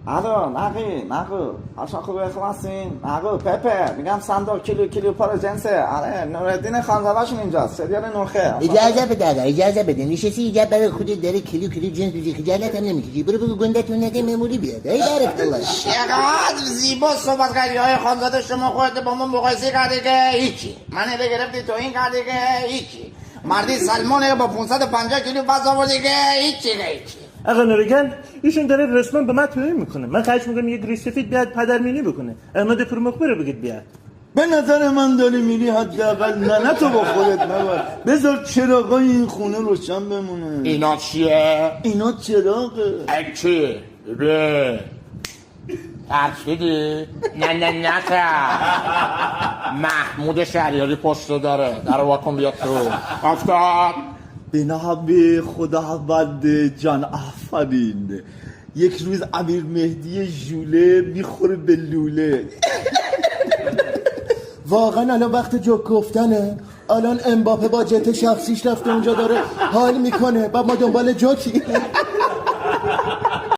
الو نقو حالشان خوبه خواسین نقو پپه میگم صندوق کیلو پارو جنسه. آره نوردین خانزاده‌شون اینجاست سریال نرخه. اجازه بده آقا اجازه بده نشستی اینجا برای خودت داره کیلو جنس بزی خجالت هم نمیکشی برو بگو گندتون نده مموری بیاد ای بارک الله. چقدر زیبا صحبت کردی های خانزاده شما خودت با من مقایسه کردی که هیچی منو گرفتی تو این کردی که هیچی مردی سلمانه با 550 کیلو وزن آوردی که هیچی. آقا نورگل ایشون داره رسما به من توهین میکنه. من خواهش میکنم یه گریس سفید بیاد پدرمینی بکنه. احمد پرمخبر رو بگید بیاد. به نظر من داری میری حداقل نه تو با خودت نبر بذار چراغای این خونه روشن بمونه. اینا چیه؟ اینا چراغه. چی؟ به ترشیدی؟ نه محمود شهریاری پستو داره در واکن بیاد تو افتاد. به نحوه خداوند جان آفرین یک روز امیر مهدی ژوله میخوره به لوله. واقعا الان وقت جوک گفتنه. الان امباپه با جت شخصیش رفته اونجا داره حال میکنه و ما دنبال جوکی.